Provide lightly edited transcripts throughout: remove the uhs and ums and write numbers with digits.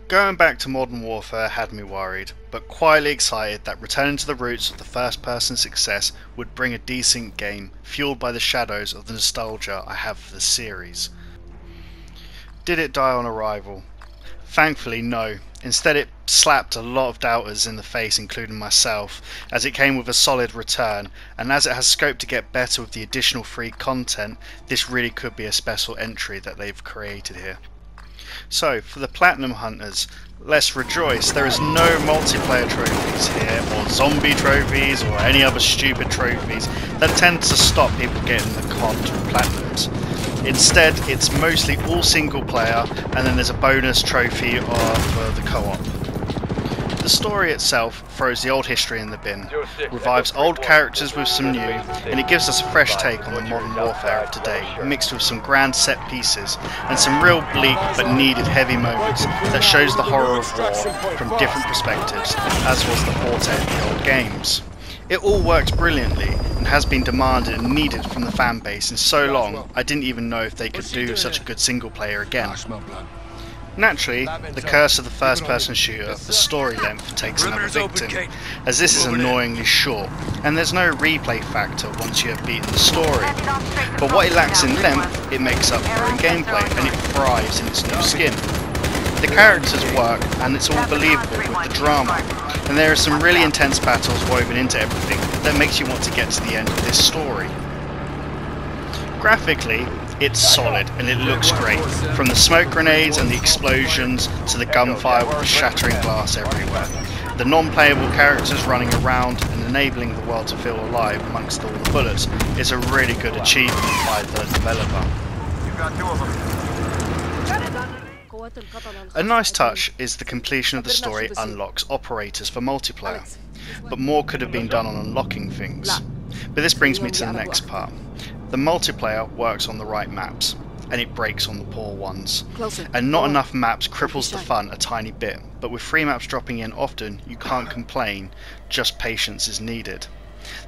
Going back to Modern Warfare had me worried, but quietly excited that returning to the roots of the first-person success would bring a decent game, fueled by the shadows of the nostalgia I have for the series. Did it die on arrival? Thankfully no, instead it slapped a lot of doubters in the face, including myself, as it came with a solid return, and as it has scope to get better with the additional free content, this really could be a special entry that they've created here. So, for the Platinum Hunters, let's rejoice, there is no multiplayer trophies here, or zombie trophies, or any other stupid trophies that tend to stop people getting the COD Platinums. Instead, it's mostly all single player, and then there's a bonus trophy for the co-op. The story itself throws the old history in the bin, revives old characters with some new, and it gives us a fresh take on the modern warfare of today, mixed with some grand set pieces, and some real bleak but needed heavy moments that shows the horror of war from different perspectives, as was the forte of the old games. It all works brilliantly, and has been demanded and needed from the fan base in so long, I didn't even know if they could do such a good single player again. Naturally, the curse of the first-person shooter, the story length, takes another victim, as this is annoyingly short, and there's no replay factor once you have beaten the story. But what it lacks in length, it makes up for in gameplay, and it thrives in its new skin. The characters work, and it's all believable with the drama, and there are some really intense battles woven into everything that makes you want to get to the end of this story. Graphically, it's solid and it looks great, from the smoke grenades and the explosions to the gunfire with the shattering glass everywhere. The non-playable characters running around and enabling the world to feel alive amongst all the bullets is a really good achievement by the developer. A nice touch is the completion of the story unlocks operators for multiplayer, but more could have been done on unlocking things. But this brings me to the next part. The multiplayer works on the right maps, and it breaks on the poor ones. And not enough maps cripples the fun a tiny bit, but with free maps dropping in often, you can't complain, just patience is needed.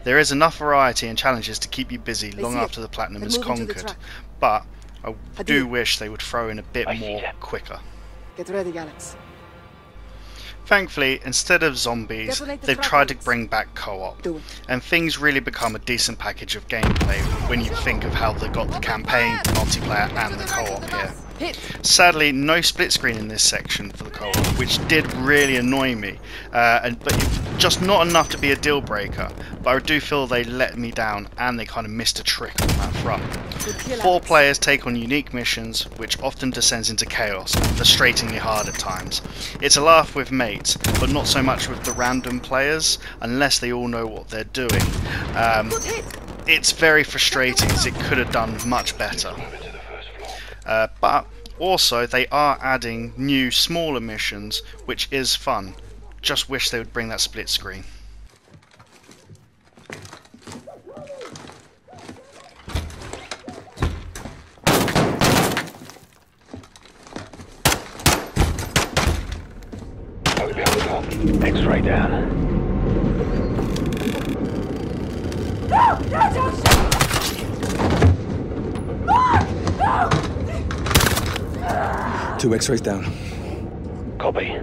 There is enough variety and challenges to keep you busy long after the Platinum is conquered, but I do wish they would throw in a bit more quicker. Get ready, Alex. Thankfully, instead of zombies, they've tried to bring back co-op, and things really become a decent package of gameplay when you think of how they got the campaign, multiplayer and the co-op here. Sadly, no split screen in this section for the co-op, which did really annoy me, but just not enough to be a deal breaker, but I do feel they let me down and they kind of missed a trick on that front. 4 players take on unique missions, which often descends into chaos, frustratingly hard at times. It's a laugh with mates, but not so much with the random players, unless they all know what they're doing. It's very frustrating as it could have done much better. But also they are adding new smaller missions, which is fun. Just wish they would bring that split screen. X-ray down. Two X-rays down. Copy.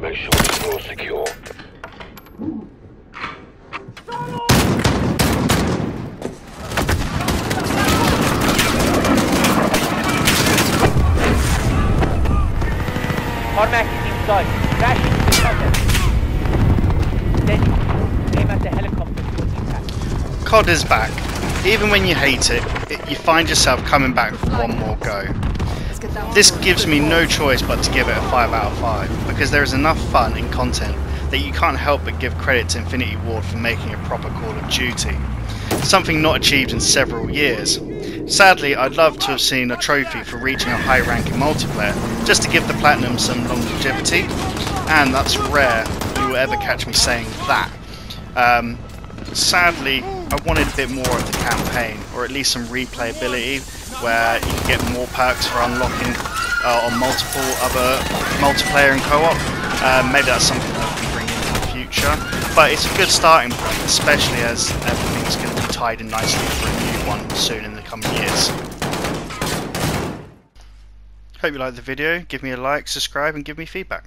Make sure the floor's secure. Carmack is inside. Crash into the contact. Steady. Aim at the helicopter towards impact. COD is back. Even when you hate it, you find yourself coming back for one more go. This gives me no choice but to give it a 5 out of 5, because there is enough fun in content that you can't help but give credit to Infinity Ward for making a proper Call of Duty. Something not achieved in several years. Sadly, I'd love to have seen a trophy for reaching a high rank in multiplayer, just to give the Platinum some longevity, and that's rare you will ever catch me saying that. Sadly, I wanted a bit more of the campaign, or at least some replayability, where you can get more perks for unlocking on multiple other multiplayer and co-op. Maybe that's something that we can bring into the future, but it's a good starting point, especially as everything's going to be tied in nicely for a new one soon in the coming years. Hope you liked the video. Give me a like, subscribe and give me feedback.